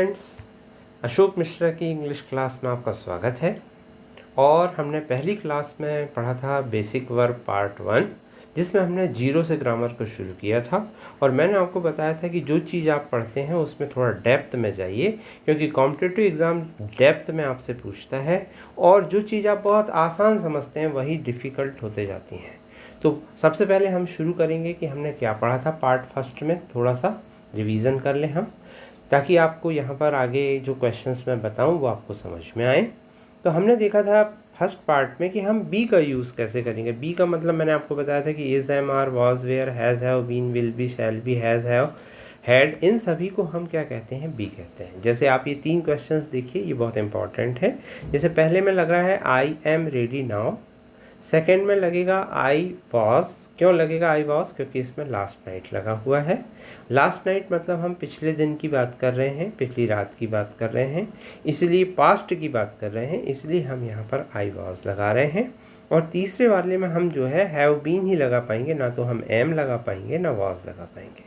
Friends, Ashok Mishra की English class में आपका स्वागत है। और हमने पहली क्लास में पढ़ा था बेसिक वर्ब पार्ट 1, जिसमें हमने जीरो से ग्रामर को शुरू किया था। और मैंने आपको बताया था कि जो चीज़ आप पढ़ते हैं उसमें थोड़ा डेप्थ में जाइए, क्योंकि कॉम्पिटिटिव एग्ज़ाम डेप्थ में आपसे पूछता है और जो चीज़ आप बहुत आसान समझते हैं वही डिफ़िकल्ट होते जाती हैं। तो सबसे पहले हम शुरू करेंगे कि हमने क्या पढ़ा था पार्ट फर्स्ट में, थोड़ा सा रिवीजन कर लें हम, ताकि आपको यहाँ पर आगे जो क्वेश्चंस मैं बताऊँ वो आपको समझ में आए। तो हमने देखा था फर्स्ट पार्ट में कि हम बी का यूज़ कैसे करेंगे। बी का मतलब मैंने आपको बताया था कि is, am, are, was, were, has, have, been, will be, shall be, has, have, had, इन सभी को हम क्या कहते हैं, बी कहते हैं। जैसे आप ये 3 क्वेश्चंस देखिए, ये बहुत इंपॉर्टेंट है। जैसे पहले में लग रहा है I am ready now, second में लगेगा आई वॉज। क्यों लगेगा आई वॉज? क्योंकि इसमें लास्ट नाइट लगा हुआ है। लास्ट नाइट मतलब हम पिछले दिन की बात कर रहे हैं, पिछली रात की बात कर रहे हैं, इसलिए पास्ट की बात कर रहे हैं, इसलिए हम यहाँ पर आई वॉज लगा रहे हैं। और तीसरे वाले में हम जो है हैव बीन ही लगा पाएंगे, ना तो हम एम लगा पाएंगे ना वॉज लगा पाएंगे।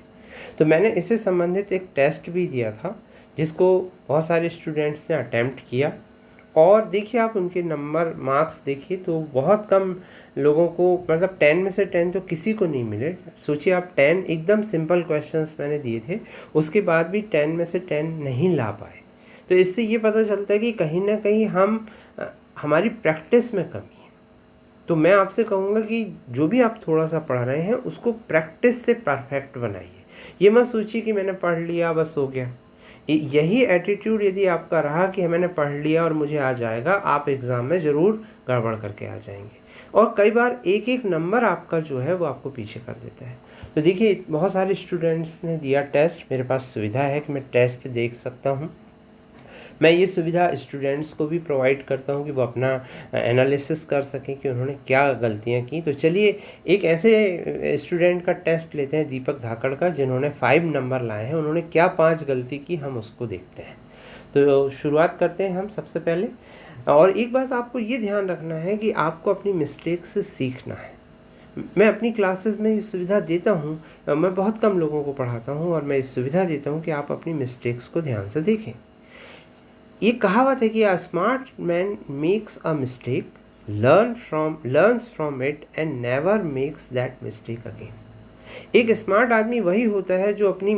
तो मैंने इससे संबंधित एक टेस्ट भी दिया था, जिसको बहुत सारे स्टूडेंट्स ने अटैम्प्ट किया। और देखिए आप उनके नंबर मार्क्स देखिए तो बहुत कम लोगों को, मतलब 10 में से 10 तो किसी को नहीं मिले। सोचिए आप, 10 एकदम सिंपल क्वेश्चंस मैंने दिए थे, उसके बाद भी 10 में से 10 नहीं ला पाए। तो इससे ये पता चलता है कि कहीं ना कहीं हमारी प्रैक्टिस में कमी है। तो मैं आपसे कहूँगा कि जो भी आप थोड़ा सा पढ़ रहे हैं उसको प्रैक्टिस से परफेक्ट बनाइए। ये मत सोचिए कि मैंने पढ़ लिया बस हो गया। यही एटीट्यूड यदि आपका रहा कि मैंने पढ़ लिया और मुझे आ जाएगा, आप एग्ज़ाम में ज़रूर गड़बड़ करके आ जाएंगे। और कई बार एक एक नंबर आपका जो है वो आपको पीछे कर देता है। तो देखिए बहुत सारे स्टूडेंट्स ने दिया टेस्ट, मेरे पास सुविधा है कि मैं टेस्ट देख सकता हूँ। मैं ये सुविधा स्टूडेंट्स को भी प्रोवाइड करता हूँ कि वो अपना एनालिसिस कर सकें कि उन्होंने क्या गलतियाँ की। तो चलिए एक ऐसे स्टूडेंट का टेस्ट लेते हैं, दीपक धाकड़ का, जिन्होंने 5 नंबर लाए हैं। उन्होंने क्या 5 गलती की, हम उसको देखते हैं। तो शुरुआत करते हैं हम सबसे पहले। और एक बात आपको ये ध्यान रखना है कि आपको अपनी मिस्टेक से सीखना है। मैं अपनी क्लासेस में ये सुविधा देता हूँ, मैं बहुत कम लोगों को पढ़ाता हूँ और मैं इस सुविधा देता हूँ कि आप अपनी मिस्टेक्स को ध्यान से देखें। ये कहावत है कि a smart man makes a mistake, learns from it and never makes that mistake again. एक स्मार्ट आदमी वही होता है जो अपनी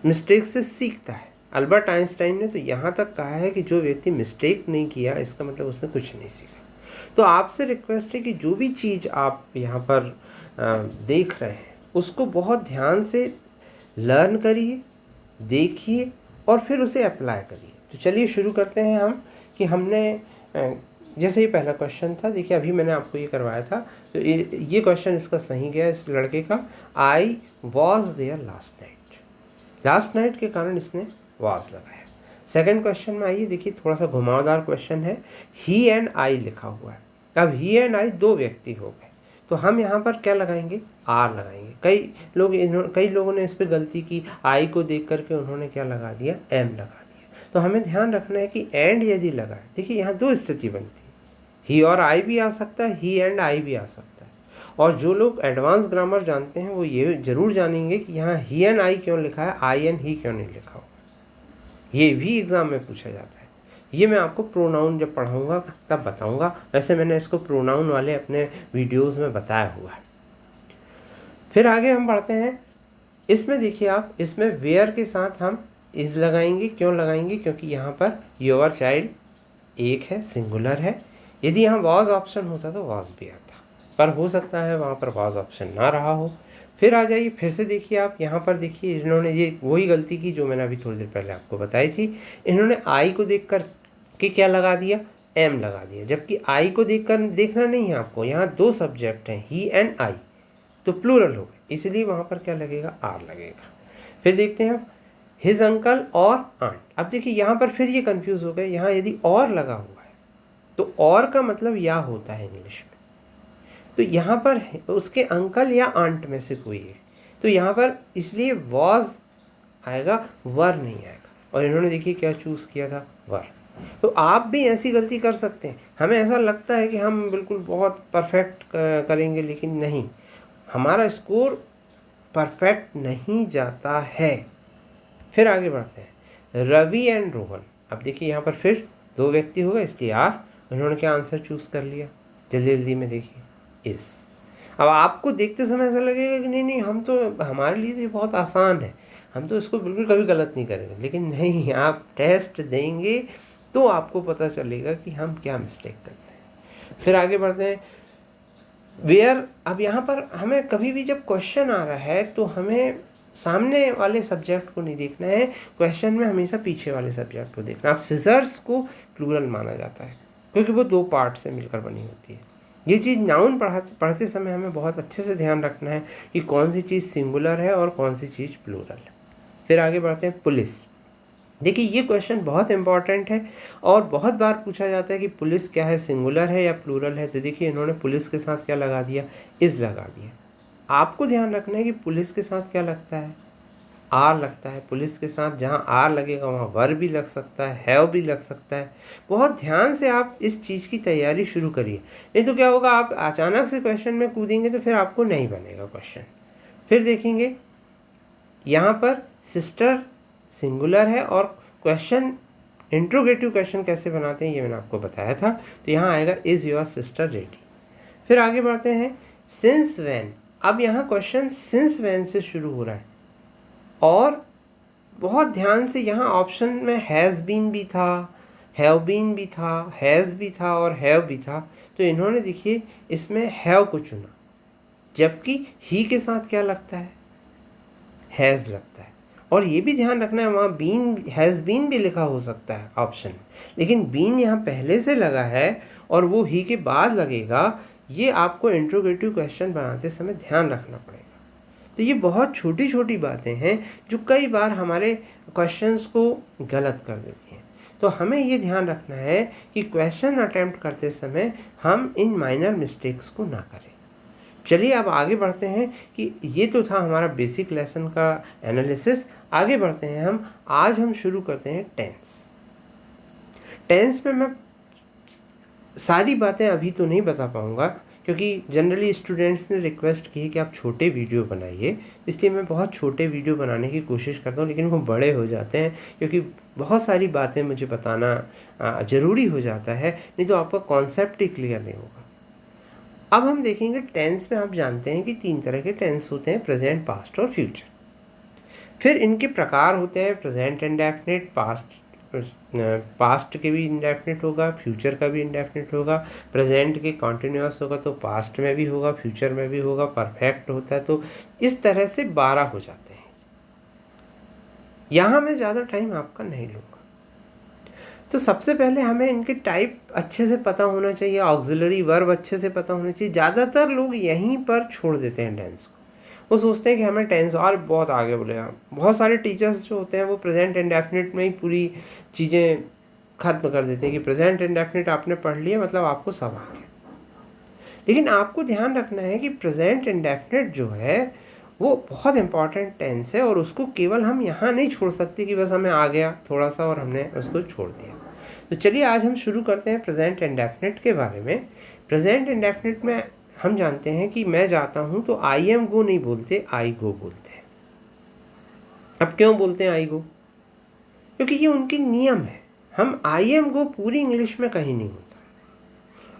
मिस्टेक से सीखता है। अल्बर्ट आइंस्टाइन ने तो यहाँ तक कहा है कि जो व्यक्ति मिस्टेक नहीं किया, इसका मतलब उसने कुछ नहीं सीखा। तो आपसे रिक्वेस्ट है कि जो भी चीज़ आप यहाँ पर देख रहे हैं उसको बहुत ध्यान से लर्न करिए, देखिए और फिर उसे अप्लाई करिए। तो चलिए शुरू करते हैं हम कि हमने जैसे ये पहला क्वेश्चन था, देखिए अभी मैंने आपको ये करवाया था। तो ये क्वेश्चन इसका सही गया इस लड़के का। I was there last night, last night के कारण इसने वॉज लगाया। सेकंड क्वेश्चन में आइए, देखिए थोड़ा सा घुमावदार क्वेश्चन है। ही एंड आई लिखा हुआ है। अब ही एंड आई 2 व्यक्ति हो गए, तो हम यहाँ पर क्या लगाएंगे, आर लगाएंगे। कई लोगों ने इस पर गलती की, आई को देख करके उन्होंने क्या लगा दिया, एम लगा दिया। तो हमें ध्यान रखना है कि एंड यदि लगाए, देखिए यहाँ 2 स्थिति बनती है, ही और आई भी आ सकता है, ही एंड आई भी आ सकता है। और जो लोग एडवांस ग्रामर जानते हैं वो ये जरूर जानेंगे कि यहाँ ही एंड आई क्यों लिखा है, आई एंड ही क्यों नहीं लिखा हुआ। ये भी एग्जाम में पूछा जाता है। ये मैं आपको प्रोनाउन जब पढ़ाऊंगा तब बताऊंगा। वैसे मैंने इसको प्रोनाउन वाले अपने वीडियोस में बताया हुआ है। फिर आगे हम बढ़ते हैं। इसमें देखिए आप, इसमें वेयर के साथ हम इज लगाएंगे। क्यों लगाएंगे? क्योंकि यहाँ पर योर चाइल्ड एक है, सिंगुलर है। यदि यहाँ वॉज ऑप्शन होता तो वॉज भी आता, पर हो सकता है वहाँ पर वॉज ऑप्शन ना रहा हो। फिर आ जाइए, फिर से देखिए आप यहाँ पर देखिए, इन्होंने ये वही गलती की जो मैंने अभी थोड़ी देर पहले आपको बताई थी। इन्होंने आई को देख कर के क्या लगा दिया, एम लगा दिया, जबकि आई को देखकर देखना नहीं है आपको। यहाँ 2 सब्जेक्ट हैं, ही एंड आई, तो प्लूरल हो गए, इसलिए वहाँ पर क्या लगेगा, आर लगेगा। फिर देखते हैं हिज अंकल और आंट। अब देखिए यहाँ पर फिर ये कंफ्यूज हो गए। यहाँ यदि और लगा हुआ है तो और का मतलब या होता है इंग्लिश में, तो यहाँ पर उसके अंकल या आंट में से कोई है, तो यहाँ पर इसलिए वॉज आएगा, वर नहीं आएगा। और इन्होंने देखिए क्या चूज़ किया था, वर। तो आप भी ऐसी गलती कर सकते हैं। हमें ऐसा लगता है कि हम बिल्कुल बहुत परफेक्ट करेंगे, लेकिन नहीं, हमारा स्कोर परफेक्ट नहीं जाता है। फिर आगे बढ़ते हैं, रवि एंड रोहन। अब देखिए यहाँ पर फिर 2 व्यक्ति हो गए, इसलिए आर। उन्होंने क्या आंसर चूज़ कर लिया, जल्दी जल्दी में देखिए इस। अब आपको देखते समय ऐसा लगेगा कि नहीं हम तो, हमारे लिए तो ये बहुत आसान है, हम तो इसको बिल्कुल कभी गलत नहीं करेंगे। लेकिन नहीं, आप टेस्ट देंगे तो आपको पता चलेगा कि हम क्या मिस्टेक करते हैं। फिर आगे बढ़ते हैं, वेयर। अब यहाँ पर हमें कभी भी जब क्वेश्चन आ रहा है तो हमें सामने वाले सब्जेक्ट को नहीं देखना है, क्वेश्चन में हमेशा पीछे वाले सब्जेक्ट को देखना। अब सिजर्स को प्लूरल माना जाता है क्योंकि वो 2 पार्ट से मिलकर बनी होती है। ये चीज़ नाउन पढ़ते समय हमें बहुत अच्छे से ध्यान रखना है कि कौन सी चीज़ सिंगुलर है और कौन सी चीज़ प्लूरल है। फिर आगे बढ़ते हैं, पुलिस। देखिए ये क्वेश्चन बहुत इंपॉर्टेंट है और बहुत बार पूछा जाता है कि पुलिस क्या है, सिंगुलर है या प्लूरल है। तो देखिए इन्होंने पुलिस के साथ क्या लगा दिया, इज़ लगा दिया। आपको ध्यान रखना है कि पुलिस के साथ क्या लगता है, आर लगता है। पुलिस के साथ जहाँ आर लगेगा वहाँ वर भी लग सकता है, हैव भी लग सकता है। बहुत ध्यान से आप इस चीज़ की तैयारी शुरू करिए, नहीं तो क्या होगा, आप अचानक से क्वेश्चन में कूदेंगे तो फिर आपको नहीं बनेगा क्वेश्चन। फिर देखेंगे यहाँ पर सिस्टर सिंगुलर है और क्वेश्चन इंट्रोगेटिव क्वेश्चन कैसे बनाते हैं ये मैंने आपको बताया था। तो यहाँ आएगा इज़ योर सिस्टर रेडी। फिर आगे बढ़ते हैं, सिंस व्हेन। अब यहाँ क्वेश्चन सिंस व्हेन से शुरू हो रहा है और बहुत ध्यान से यहाँ ऑप्शन में हैज़ बीन भी था, हैव बीन भी था, हैज़ भी था और हैव भी था। तो इन्होंने देखिए इसमें हैव को चुना, जबकि ही के साथ क्या लगता है, हैज़ लगता है। और ये भी ध्यान रखना है वहाँ बीन, हैज़ बीन भी लिखा हो सकता है ऑप्शन में, लेकिन बीन यहाँ पहले से लगा है और वो ही के बाद लगेगा। ये आपको इंट्रोगेटिव क्वेश्चन बनाते समय ध्यान रखना पड़ेगा। तो ये बहुत छोटी छोटी बातें हैं जो कई बार हमारे क्वेश्चंस को गलत कर देती हैं। तो हमें ये ध्यान रखना है कि क्वेश्चन अटेम्प्ट करते समय हम इन माइनर मिस्टेक्स को ना करें। चलिए अब आगे बढ़ते हैं कि ये तो था हमारा बेसिक लेसन का एनालिसिस। आगे बढ़ते हैं आज हम शुरू करते हैं टेंस। टेंस में मैं सारी बातें अभी तो नहीं बता पाऊँगा क्योंकि जनरली स्टूडेंट्स ने रिक्वेस्ट की है कि आप छोटे वीडियो बनाइए, इसलिए मैं बहुत छोटे वीडियो बनाने की कोशिश करता हूँ, लेकिन वो बड़े हो जाते हैं क्योंकि बहुत सारी बातें मुझे बताना ज़रूरी हो जाता है, नहीं तो आपका कॉन्सेप्ट ही क्लियर नहीं होगा। अब हम देखेंगे टेंस में। आप जानते हैं कि 3 तरह के टेंस होते हैं, प्रेजेंट, पास्ट और फ्यूचर। फिर इनके प्रकार होते हैं, प्रेजेंट इंडेफिनिट, पास्ट के भी इंडेफिनिट होगा, फ्यूचर का भी इंडेफिनिट होगा। प्रेजेंट के कॉन्टिन्यूअस होगा तो पास्ट में भी होगा, फ्यूचर में भी होगा। परफेक्ट होता है तो इस तरह से 12 हो जाते हैं। यहाँ मैं ज़्यादा टाइम आपका नहीं लूँगा। तो सबसे पहले हमें इनके टाइप अच्छे से पता होना चाहिए, ऑक्सिलरी वर्ब अच्छे से पता होना चाहिए। ज़्यादातर लोग यहीं पर छोड़ देते हैं टेंस को, वो सोचते हैं कि हमें टेंस और बहुत आगे बोलेगा। बहुत सारे टीचर्स जो होते हैं वो प्रेजेंट इंडेफिनिट में ही पूरी चीज़ें ख़त्म कर देते हैं कि प्रेजेंट इंडेफिनिट आपने पढ़ लिया मतलब आपको सब आ गया। लेकिन आपको ध्यान रखना है कि प्रेजेंट इंडेफिनिट जो है वो बहुत इंपॉर्टेंट टेंस है और उसको केवल हम यहाँ नहीं छोड़ सकते कि बस हमें आ गया थोड़ा सा और हमने उसको छोड़ दिया। तो चलिए आज हम शुरू करते हैं प्रेजेंट इंडेफिनिट के बारे में। प्रेजेंट इंडेफिनिट में हम जानते हैं कि मैं जाता हूँ तो आई एम गो नहीं बोलते, आई गो बोलते हैं। अब क्यों बोलते हैं आई गो? क्योंकि ये उनकी नियम है। हम आई एम गो पूरी इंग्लिश में कहीं नहीं होता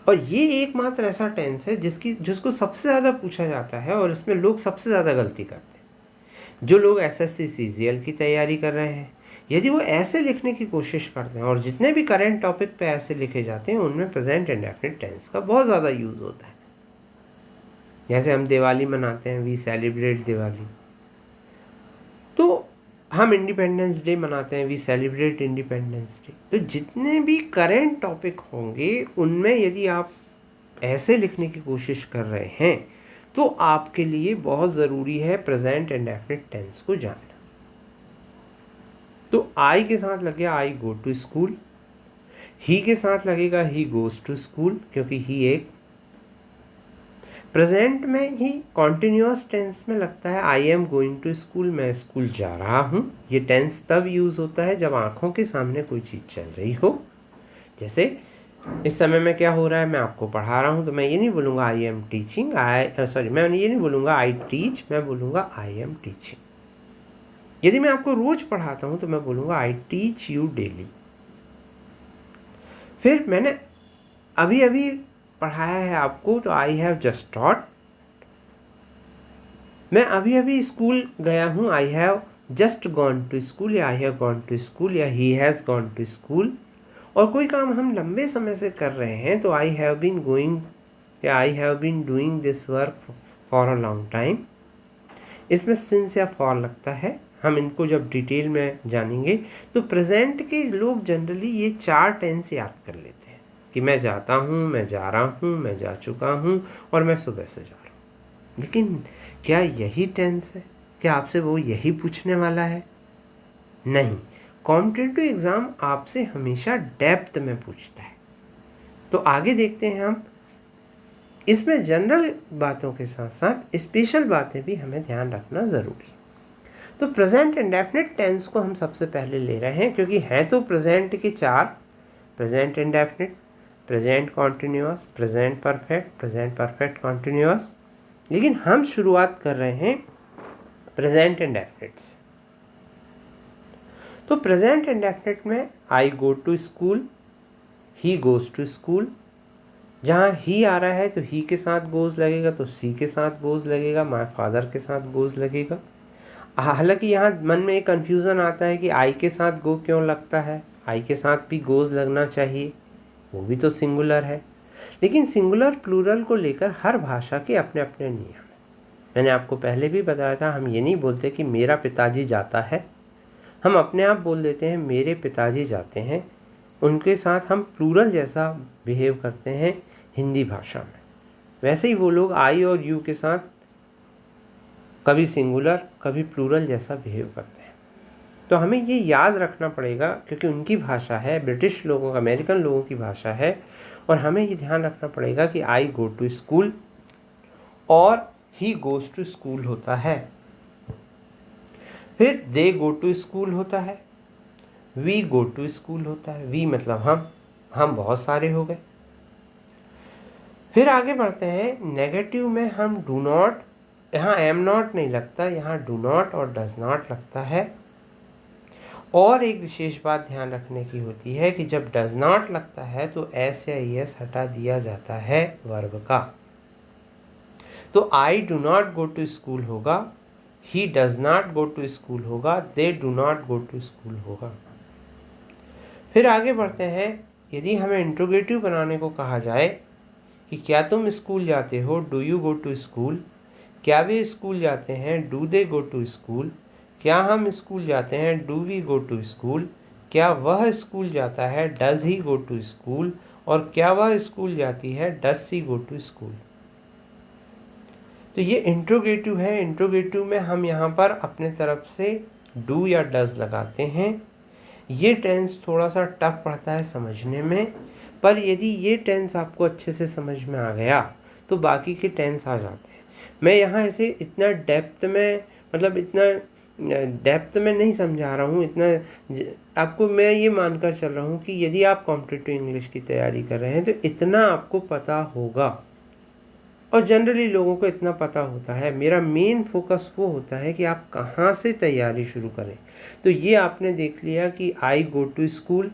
और ये एकमात्र ऐसा टेंस है जिसको सबसे ज़्यादा पूछा जाता है और इसमें लोग सबसे ज़्यादा गलती करते हैं। जो लोग एसएससी सीजीएल की तैयारी कर रहे हैं, यदि वो ऐसे लिखने की कोशिश करते हैं और जितने भी करेंट टॉपिक पे ऐसे लिखे जाते हैं उनमें प्रेजेंट इंडेफिनिट टेंस का बहुत ज़्यादा यूज़ होता है। जैसे हम दिवाली मनाते हैं, वी सेलिब्रेट दिवाली, तो हम इंडिपेंडेंस डे मनाते हैं, वी सेलिब्रेट इंडिपेंडेंस डे। तो जितने भी करेंट टॉपिक होंगे उनमें यदि आप ऐसे लिखने की कोशिश कर रहे हैं तो आपके लिए बहुत ज़रूरी है प्रेजेंट इंडेफिनिट टेंस को जानना। तो आई के साथ लग गया आई गो टू स्कूल, ही के साथ लगेगा ही गोज़ टू स्कूल क्योंकि ही एक प्रेजेंट में ही कॉन्टिन्यूअस टेंस में लगता है I am going to school, मैं स्कूल जा रहा हूँ। ये टेंस तब यूज़ होता है जब आँखों के सामने कोई चीज़ चल रही हो। जैसे इस समय में क्या हो रहा है, मैं आपको पढ़ा रहा हूँ तो मैं ये नहीं बोलूँगा आई एम टीचिंग, मैं ये नहीं बोलूँगा आई टीच, मैं बोलूँगा आई एम टीचिंग। यदि मैं आपको रोज पढ़ाता हूं तो मैं बोलूंगा आई टीच यू डेली। फिर मैंने अभी अभी पढ़ाया है आपको तो आई हैव जस्ट टॉट। मैं अभी अभी स्कूल गया हूँ, I have just gone to school, या I have gone to school, या he has gone to school. और कोई काम हम लंबे समय से कर रहे हैं तो आई हैव बीन गोइंग या I have been doing this work for a long time. इसमें सिंस या फॉर लगता है, हम इनको जब डिटेल में जानेंगे। तो प्रेजेंट के लोग जनरली ये 4 टेंस याद कर लेते हैं कि मैं जाता हूँ, मैं जा रहा हूँ, मैं जा चुका हूँ और मैं सुबह से जा रहा हूँ। लेकिन क्या यही टेंस है? क्या आपसे वो यही पूछने वाला है? नहीं। कॉम्पिटिटिव एग्जाम आपसे हमेशा डेप्थ में पूछता है। तो आगे देखते हैं हम। इसमें जनरल बातों के साथ साथ स्पेशल बातें भी हमें ध्यान रखना ज़रूरी। तो प्रेजेंट इंडेफिनिट टेंस को हम सबसे पहले ले रहे हैं, क्योंकि हैं तो प्रेजेंट के 4, present indefinite, present continuous, present perfect continuous. लेकिन हम शुरुआत कर रहे हैं प्रेजेंट इंडेफिनिट से। तो प्रेजेंट इंडेफिनिट में I go to school, he goes to school. जहाँ ही आ रहा है तो ही के साथ गोज लगेगा, तो सी के साथ गोज लगेगा, माय फादर के साथ गोज लगेगा। हालांकि यहाँ मन में एक कन्फ्यूज़न आता है कि आई के साथ गो क्यों लगता है, आई के साथ भी गोज लगना चाहिए, वो भी तो सिंगुलर है। लेकिन सिंगुलर प्लूरल को लेकर हर भाषा के अपने अपने नियम हैं। मैंने आपको पहले भी बताया था, हम ये नहीं बोलते कि मेरा पिताजी जाता है, हम अपने आप बोल देते हैं मेरे पिताजी जाते हैं। उनके साथ हम प्लूरल जैसा बिहेव करते हैं हिंदी भाषा में। वैसे ही वो लोग आई और यू के साथ कभी सिंगुलर कभी प्लूरल जैसा बिहेव करते हैं। तो हमें ये याद रखना पड़ेगा, क्योंकि उनकी भाषा है, ब्रिटिश लोगों का, अमेरिकन लोगों की भाषा है। और हमें ये ध्यान रखना पड़ेगा कि आई गो टू स्कूल और ही गोज टू स्कूल होता है। फिर दे गो टू स्कूल होता है, वी गो टू स्कूल होता है। वी मतलब हम बहुत सारे हो गए। फिर आगे बढ़ते हैं। नेगेटिव में हम डू नॉट, यहाँ एम नॉट नहीं लगता, यहाँ डू नॉट और डज नॉट लगता है। और एक विशेष बात ध्यान रखने की होती है कि जब डज नॉट लगता है तो एस या एस हटा दिया जाता है वर्ब का। तो I do not go to school होगा, he does not go to school होगा, they do not go to school होगा। फिर आगे बढ़ते हैं। यदि हमें इंट्रोगेटिव बनाने को कहा जाए कि क्या तुम स्कूल जाते हो, do you go to school, क्या वे स्कूल जाते हैं, do they go to school, क्या हम स्कूल जाते हैं, do we go to school, क्या वह स्कूल जाता है, does he go to school, और क्या वह स्कूल जाती है, does she go to school. तो ये इंट्रोगेटिव है। इंट्रोगेटिव में हम यहाँ पर अपने तरफ से डू या डज लगाते हैं। ये टेंस थोड़ा सा टफ पड़ता है समझने में, पर यदि ये टेंस आपको अच्छे से समझ में आ गया तो बाकी के टेंस आ जाते हैं। मैं यहाँ ऐसे इतना डेप्थ में, मतलब इतना डेप्थ में नहीं समझा रहा हूँ, इतना आपको मैं ये मानकर चल रहा हूँ कि यदि आप कॉम्पिटिटिव इंग्लिश की तैयारी कर रहे हैं तो इतना आपको पता होगा। और जनरली लोगों को इतना पता होता है। मेरा मेन फोकस वो होता है कि आप कहाँ से तैयारी शुरू करें। तो ये आपने देख लिया कि I go to school,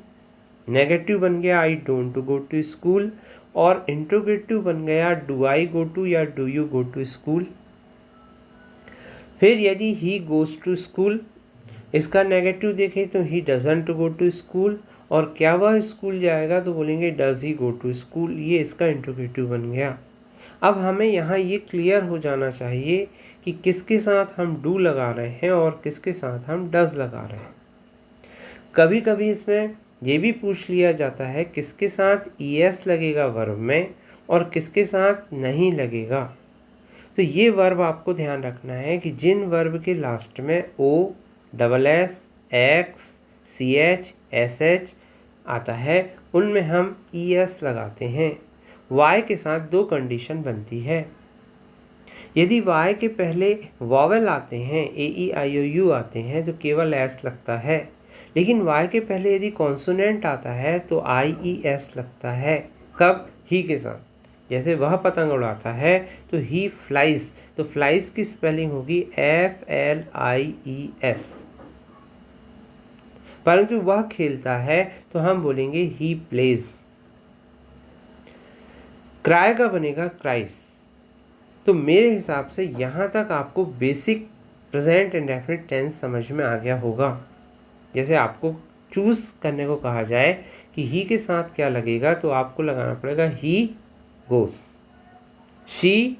negative बन गया I don't go to school, और इंट्रोगेटिव बन गया डू आई गो टू या do you go to school. फिर यदि ही गोज टू स्कूल, इसका नेगेटिव देखें तो he doesn't go to school, और क्या वह स्कूल जाएगा तो बोलेंगे does he go to school. ये इसका इंट्रोगेटिव बन गया। अब हमें यहाँ ये क्लियर हो जाना चाहिए कि किसके साथ हम डू लगा रहे हैं और किसके साथ हम डज लगा रहे हैं। कभी कभी इसमें ये भी पूछ लिया जाता है किसके साथ ईएस लगेगा वर्ब में और किसके साथ नहीं लगेगा। तो ये वर्ब आपको ध्यान रखना है कि जिन वर्ब के लास्ट में O, double S, X, C H, S H आता है उनमें हम ईएस लगाते हैं। वाई के साथ 2 कंडीशन बनती है। यदि वाई के पहले वॉवेल आते हैं, ए ई आई ओ यू आते हैं, तो केवल एस लगता है। लेकिन वाई के पहले यदि कॉन्सोनेंट आता है तो आई ई एस लगता है। कब? ही के साथ। जैसे वह पतंग उड़ाता है तो ही फ्लाइज, तो फ्लाइज की स्पेलिंग होगी FLIES। परंतु वह खेलता है तो हम बोलेंगे ही प्लेज। क्राई का बनेगा क्राइस। तो मेरे हिसाब से यहाँ तक आपको बेसिक प्रेजेंट इंडेफिनिट टेंस समझ में आ गया होगा। जैसे आपको चूज करने को कहा जाए कि ही के साथ क्या लगेगा, तो आपको लगाना पड़ेगा ही गोस। शी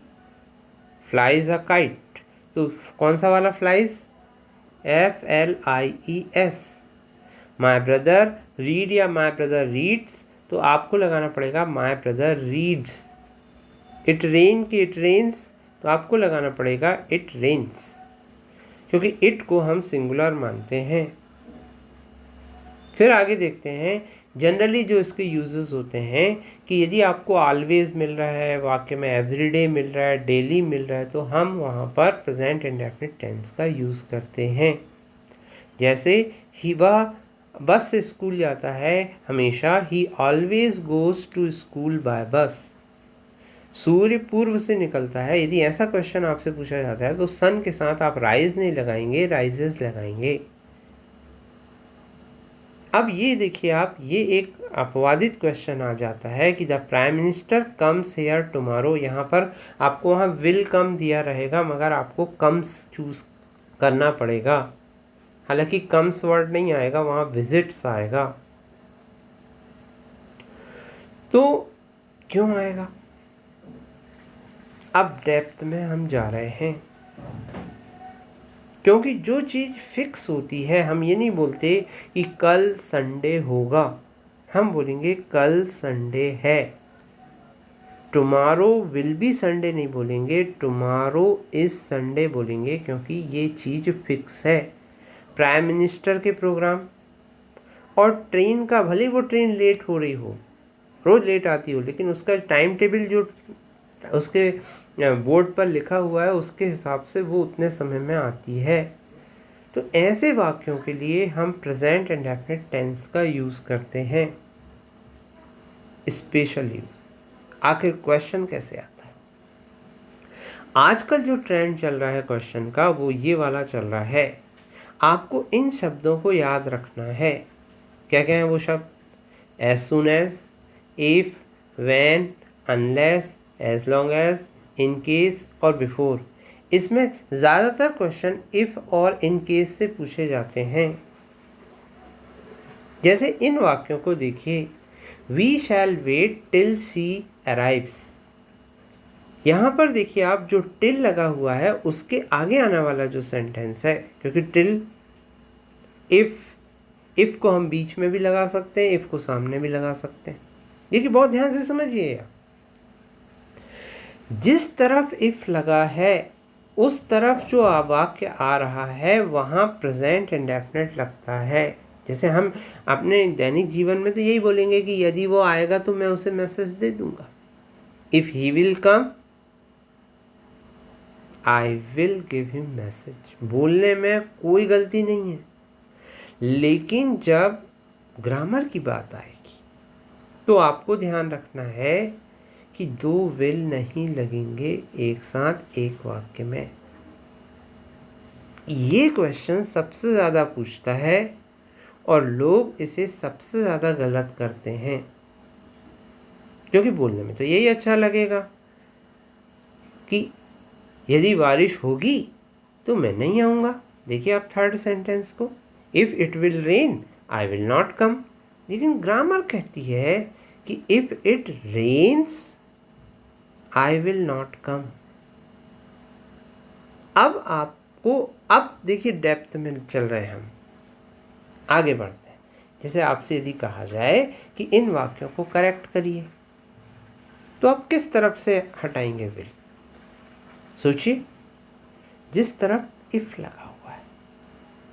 फ्लाइज अ काइट, तो कौन सा वाला flies? FLIES। My brother read या माई ब्रदर रीड्स, तो आपको लगाना पड़ेगा my brother reads. It rain की इट रेन्स, तो आपको लगाना पड़ेगा इट रेन्स, क्योंकि इट को हम सिंगुलर मानते हैं। फिर आगे देखते हैं जनरली जो इसके यूजेस होते हैं कि यदि आपको ऑलवेज मिल रहा है वाक्य में, एवरीडे मिल रहा है, डेली मिल रहा है, तो हम वहाँ पर प्रेजेंट इंडेफिनिट टेंस का यूज़ करते हैं। जैसे ही वह बस से स्कूल जाता है हमेशा, he always goes to school by bus. सूर्य पूर्व से निकलता है, यदि ऐसा क्वेश्चन आपसे पूछा जाता है तो सन के साथ आप राइज नहीं लगाएंगे, राइजेस लगाएंगे। अब ये देखिए आप, ये एक अपवादित क्वेश्चन आ जाता है कि the prime minister comes here tomorrow. यहाँ पर आपको वहाँ विल कम दिया रहेगा, मगर आपको कम्स चूज करना पड़ेगा। हालांकि कम्स वर्ड नहीं आएगा, वहाँ विजिट्स आएगा। तो क्यों आएगा? अब डेप्थ में हम जा रहे हैं, क्योंकि जो चीज़ फिक्स होती है, हम ये नहीं बोलते कि कल संडे होगा, हम बोलेंगे कल संडे है। टुमारो विल बी संडे नहीं बोलेंगे, टुमारो इज संडे बोलेंगे, क्योंकि ये चीज़ फिक्स है। प्राइम मिनिस्टर के प्रोग्राम और ट्रेन का, भले वो ट्रेन लेट हो रही हो, रोज़ लेट आती हो, लेकिन उसका टाइम टेबल जो उसके बोर्ड पर लिखा हुआ है उसके हिसाब से वो उतने समय में आती है। तो ऐसे वाक्यों के लिए हम प्रेजेंट इंडेफिनिट टेंस का यूज़ करते हैं, स्पेशल यूज। आखिर क्वेश्चन कैसे आता है? आजकल जो ट्रेंड चल रहा है क्वेश्चन का, वो ये वाला चल रहा है। आपको इन शब्दों को याद रखना है। क्या क्या है वो शब्द? As soon as, if, when, unless, as long as, in case और बिफोर। इसमें ज़्यादातर क्वेश्चन इफ और इन केस से पूछे जाते हैं। जैसे इन वाक्यों को देखिए, we shall wait till she arrives. यहाँ पर देखिए आप, जो टिल लगा हुआ है उसके आगे आने वाला जो सेंटेंस है, क्योंकि टिल इफ को हम बीच में भी लगा सकते हैं, इफ को सामने भी लगा सकते हैं। देखिए बहुत ध्यान से समझिए, जिस तरफ इफ लगा है उस तरफ जो वाक्य आ रहा है वहाँ प्रेजेंट इंडेफिनिट लगता है। जैसे हम अपने दैनिक जीवन में तो यही बोलेंगे कि यदि वो आएगा तो मैं उसे मैसेज दे दूंगा। If he will come I will give him message. बोलने में कोई गलती नहीं है, लेकिन जब ग्रामर की बात आएगी तो आपको ध्यान रखना है कि दो विल नहीं लगेंगे एक साथ एक वाक्य में। ये क्वेश्चन सबसे ज़्यादा पूछता है और लोग इसे सबसे ज़्यादा गलत करते हैं, क्योंकि बोलने में तो यही अच्छा लगेगा कि यदि बारिश होगी तो मैं नहीं आऊँगा। देखिए आप थर्ड सेंटेंस को, if it will rain I will not come. लेकिन ग्रामर कहती है कि if it rains I will not come. अब देखिए डेप्थ में चल रहे हैं हम, आगे बढ़ते हैं। जैसे आपसे यदि कहा जाए कि इन वाक्यों को करेक्ट करिए, तो आप किस तरफ से हटाएंगे विल? सोचिए, जिस तरफ इफ लगा हुआ है,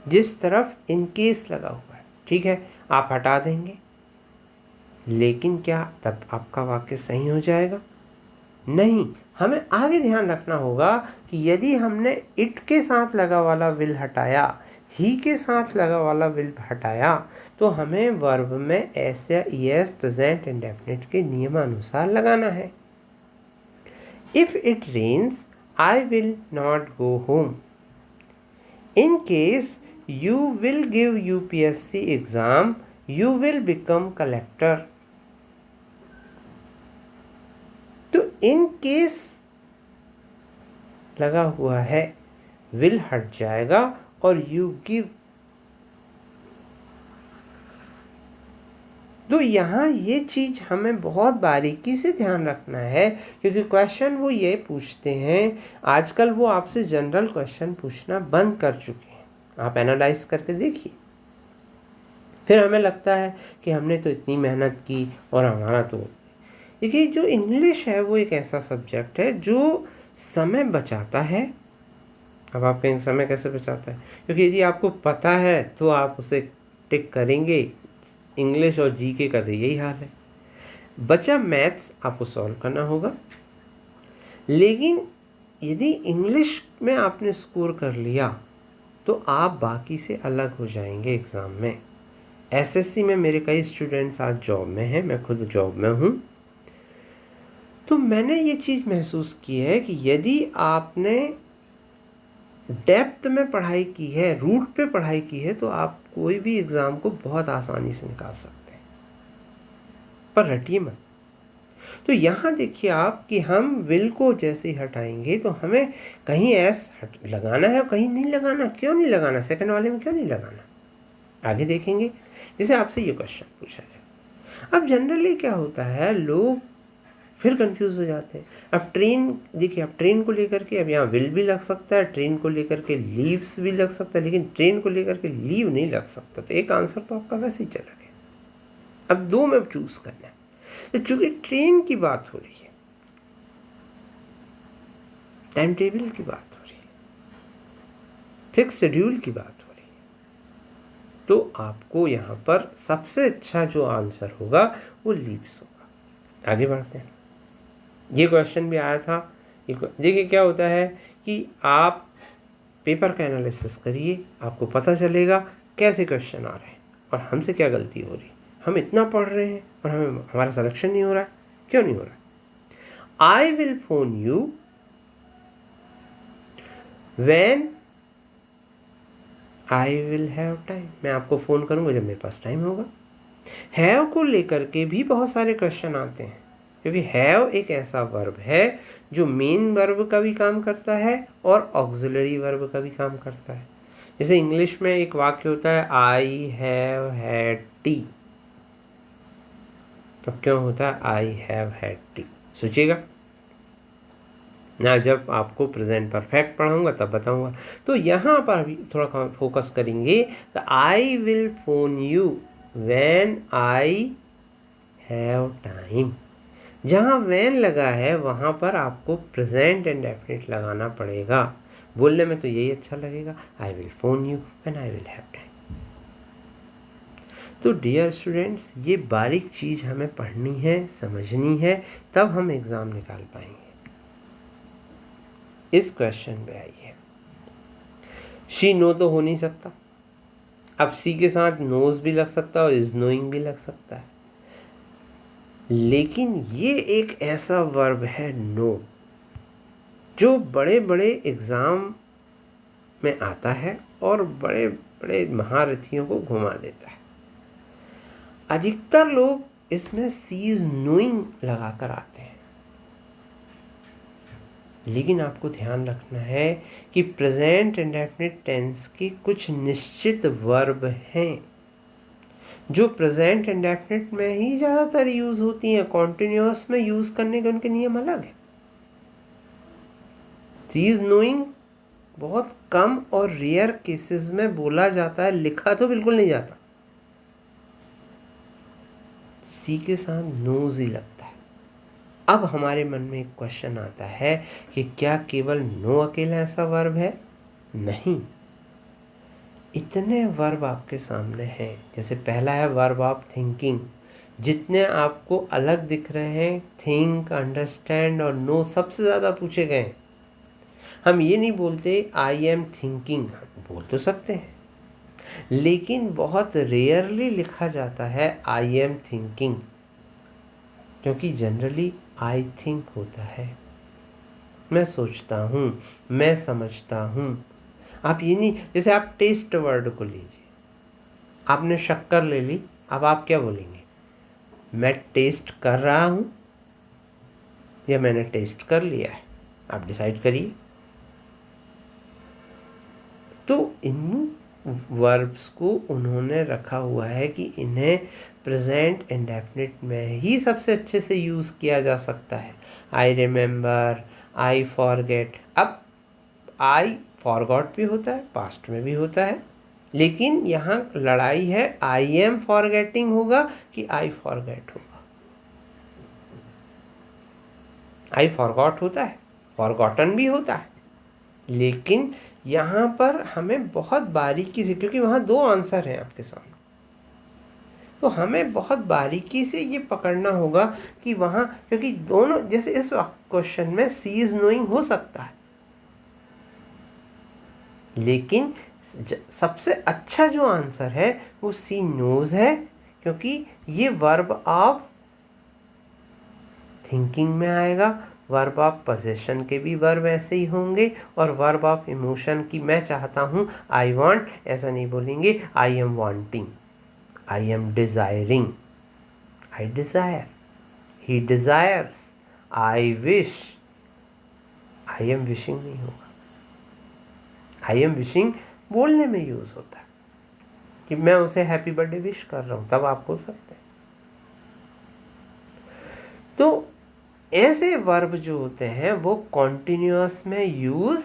जिस तरफ इन केस लगा हुआ है, ठीक है, आप हटा देंगे। लेकिन क्या तब आपका वाक्य सही हो जाएगा? नहीं। हमें आगे ध्यान रखना होगा कि यदि हमने इट के साथ लगा वाला विल हटाया, ही के साथ लगा वाला विल हटाया, तो हमें वर्ब में एस या ईएस प्रेजेंट इंडेफिनिट के नियमानुसार लगाना है। If it rains I will not go home. In case you will give UPSC exam, you will become collector. तो इन केस लगा हुआ है, will हट जाएगा और you give। तो यहाँ ये चीज़ हमें बहुत बारीकी से ध्यान रखना है, क्योंकि क्वेश्चन वो ये पूछते हैं, आजकल वो आपसे जनरल क्वेश्चन पूछना बंद कर चुके हैं। आप एनालाइज करके देखिए। फिर हमें लगता है कि हमने तो इतनी मेहनत की और हमारा तो, देखिए जो इंग्लिश है वो एक ऐसा सब्जेक्ट है जो समय बचाता है। अब आप कहेंगे समय कैसे बचाता है, क्योंकि यदि आपको पता है तो आप उसे टिक करेंगे। इंग्लिश और जीके का तो यही हाल है। बचा मैथ्स, आपको सॉल्व करना होगा। लेकिन यदि इंग्लिश में आपने स्कोर कर लिया तो आप बाकी से अलग हो जाएंगे एग्ज़ाम में। एसएससी में मेरे कई स्टूडेंट्स आज जॉब में हैं, मैं खुद जॉब में हूँ। तो मैंने ये चीज़ महसूस की है कि यदि आपने डेप्थ में पढ़ाई की है, रूट पे पढ़ाई की है, तो आप कोई भी एग्ज़ाम को बहुत आसानी से निकाल सकते हैं। पर रटिए मत। तो यहाँ देखिए आप कि हम विल को जैसे ही हटाएंगे तो हमें कहीं एस लगाना है और कहीं नहीं लगाना। क्यों नहीं लगाना? सेकंड वाले में क्यों नहीं लगाना, आगे देखेंगे। जैसे आपसे ये क्वेश्चन पूछा जाए, अब जनरली क्या होता है, लोग फिर कंफ्यूज हो जाते हैं। अब ट्रेन, देखिए अब ट्रेन को लेकर के, अब यहाँ विल भी लग सकता है, ट्रेन को लेकर के लीव्स भी लग सकता है, लेकिन ट्रेन को लेकर के लीव नहीं लग सकता। तो एक आंसर तो आपका वैसे ही चला गया। अब दो में चूज करना है। तो चूंकि ट्रेन की बात हो रही है, टाइम टेबल की बात हो रही है, फिक्स शेड्यूल की बात हो रही है, तो आपको यहाँ पर सबसे अच्छा जो आंसर होगा वो लीव्स होगा। आगे बढ़ते हैं। ये क्वेश्चन भी आया था। देखिए क्या होता है कि आप पेपर का एनालिसिस करिए, आपको पता चलेगा कैसे क्वेश्चन आ रहे हैं और हमसे क्या गलती हो रही है। हम इतना पढ़ रहे हैं और हमारा सिलेक्शन नहीं हो रहा है। क्यों नहीं हो रहा? I will phone you when I will have time. मैं आपको फ़ोन करूंगा जब मेरे पास टाइम होगा। हैव को लेकर के भी बहुत सारे क्वेश्चन आते हैं, क्योंकि हैव एक ऐसा वर्ब है जो मेन वर्ब का भी काम करता है और ऑक्सिलरी वर्ब का भी काम करता है। जैसे इंग्लिश में एक वाक्य होता है, आई हैव हैड टी। तो क्यों होता है आई हैव हैड टी? सोचिएगा ना, जब आपको प्रेजेंट परफेक्ट पढ़ाऊंगा तब बताऊंगा। तो यहाँ पर अभी थोड़ा फोकस करेंगे। तो I will phone you when I have time. जहाँ व्हेन लगा है वहाँ पर आपको प्रेजेंट इंडेफिनिट लगाना पड़ेगा। बोलने में तो यही अच्छा लगेगा, I will phone you when I will have time. तो डियर स्टूडेंट्स, ये बारीक चीज़ हमें पढ़नी है, समझनी है, तब हम एग्ज़ाम निकाल पाएंगे। इस क्वेश्चन पे आइए। शी नो तो हो नहीं सकता। अब सी के साथ नोज भी लग सकता है और इज नोइंग भी लग सकता है, लेकिन ये एक ऐसा वर्ब है नो, जो बड़े बड़े एग्ज़ाम में आता है और बड़े बड़े महारथियों को घुमा देता है। अधिकतर लोग इसमें सीज नोइंग लगाकर आते हैं, लेकिन आपको ध्यान रखना है कि प्रेजेंट इंडेफिनिट टेंस के कुछ निश्चित वर्ब हैं जो प्रेजेंट इंडेफिनिट में ही ज़्यादातर यूज़ होती हैं। कॉन्टिन्यूअस में यूज़ करने के उनके नियम अलग हैं। सीज नोइंग बहुत कम और रेयर केसेस में बोला जाता है, लिखा तो बिल्कुल नहीं जाता। सी के साथ नोज ही लगता है। अब हमारे मन में एक क्वेश्चन आता है कि क्या केवल नो अकेला ऐसा वर्ब है? नहीं, इतने वर्ब आपके सामने हैं। जैसे पहला है वर्ब ऑफ थिंकिंग, जितने आपको अलग दिख रहे हैं, थिंक, अंडरस्टैंड और नो सबसे ज़्यादा पूछे गए। हम ये नहीं बोलते आई एम थिंकिंग, बोल तो सकते हैं, लेकिन बहुत रेयरली लिखा जाता है आई एम थिंकिंग, क्योंकि जनरली आई थिंक होता है। मैं सोचता हूँ, मैं समझता हूँ। आप ये नहीं, जैसे आप टेस्ट वर्ड को लीजिए, आपने शक्कर ले ली, अब आप क्या बोलेंगे, मैं टेस्ट कर रहा हूँ या मैंने टेस्ट कर लिया है, आप डिसाइड करिए। तो इन वर्ब्स को उन्होंने रखा हुआ है कि इन्हें प्रेजेंट इंडेफिनिट में ही सबसे अच्छे से यूज़ किया जा सकता है। I remember, I forget. अब आई फॉरगॉट भी होता है, पास्ट में भी होता है, लेकिन यहाँ लड़ाई है आई एम फॉरगेटिंग होगा कि आई फॉरगेट होगा। आई फॉरगॉट होता है, फॉरगॉटन भी होता है, लेकिन यहाँ पर हमें बहुत बारीकी से, क्योंकि वहाँ दो आंसर हैं आपके सामने, तो हमें बहुत बारीकी से ये पकड़ना होगा कि वहाँ, क्योंकि दोनों, जैसे इस क्वेश्चन में सी इज नोइंग हो सकता है, लेकिन सबसे अच्छा जो आंसर है वो सी नोज है, क्योंकि ये वर्ब ऑफ थिंकिंग में आएगा, वर्ब ऑफ पोजेशन के भी वर्ब ऐसे ही होंगे, और वर्ब ऑफ इमोशन की मैं चाहता हूँ, आई वांट, ऐसा नहीं बोलेंगे I am wanting, I am desiring, I Dzire, he desires, I wish, I am wishing नहीं होगा। आई एम विशिंग बोलने में यूज होता है कि मैं उसे हैप्पी बर्थडे विश कर रहा हूं, तब आप बोल सकते हैं। तो ऐसे वर्ब जो होते हैं वो कॉन्टिन्यूअस में यूज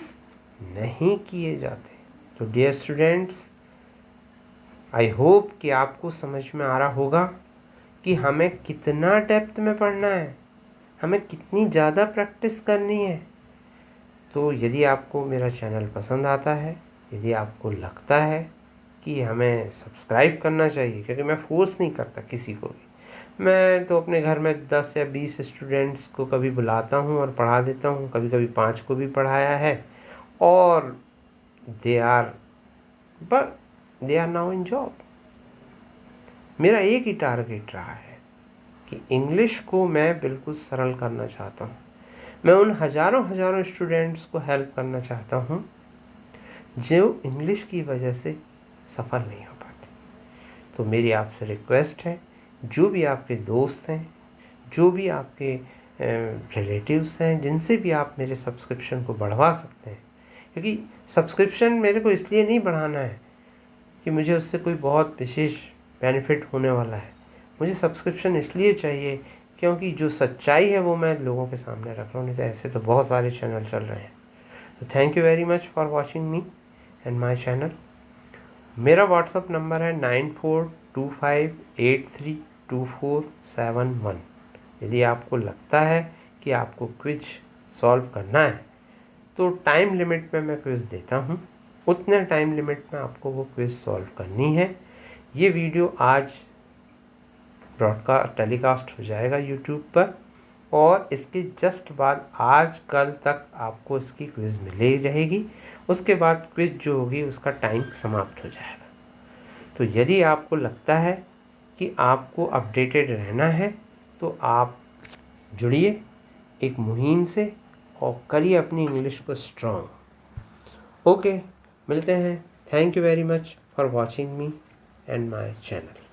नहीं किए जाते। तो डियर स्टूडेंट्स, आई होप कि आपको समझ में आ रहा होगा कि हमें कितना डेप्थ में पढ़ना है, हमें कितनी ज़्यादा प्रैक्टिस करनी है। तो यदि आपको मेरा चैनल पसंद आता है, यदि आपको लगता है कि हमें सब्सक्राइब करना चाहिए, क्योंकि मैं फोर्स नहीं करता किसी को भी, मैं तो अपने घर में 10 या 20 स्टूडेंट्स को कभी बुलाता हूँ और पढ़ा देता हूँ, कभी कभी 5 को भी पढ़ाया है, और they are now in job. मेरा एक ही टारगेट रहा है कि इंग्लिश को मैं बिल्कुल सरल करना चाहता हूँ। मैं उन हज़ारों स्टूडेंट्स को हेल्प करना चाहता हूँ जो इंग्लिश की वजह से सफल नहीं हो पाते। तो मेरी आपसे रिक्वेस्ट है, जो भी आपके दोस्त हैं, जो भी आपके रिलेटिव्स हैं, जिनसे भी आप मेरे सब्सक्रिप्शन को बढ़वा सकते हैं, क्योंकि सब्सक्रिप्शन मेरे को इसलिए नहीं बढ़ाना है कि मुझे उससे कोई बहुत विशेष बेनिफिट होने वाला है, मुझे सब्सक्रिप्शन इसलिए चाहिए क्योंकि जो सच्चाई है वो मैं लोगों के सामने रख रहा हूँ। नहीं तो ऐसे तो बहुत सारे चैनल चल रहे हैं। तो thank you very much for watching me and my channel. मेरा व्हाट्सअप नंबर है 9425832471। यदि आपको लगता है कि आपको क्विज सॉल्व करना है तो टाइम लिमिट में मैं क्विज देता हूँ, उतने टाइम लिमिट में आपको वो क्विज सॉल्व करनी है। ये वीडियो आज ब्रॉडकास्ट टेलीकास्ट हो जाएगा यूट्यूब पर, और इसके जस्ट बाद आज कल तक आपको इसकी क्विज़ मिले ही रहेगी। उसके बाद क्विज़ जो होगी उसका टाइम समाप्त हो जाएगा। तो यदि आपको लगता है कि आपको अपडेटेड रहना है तो आप जुड़िए एक मुहिम से और करिए अपनी इंग्लिश को स्ट्रॉन्ग। ओके, मिलते हैं। Thank you very much for watching me and my channel.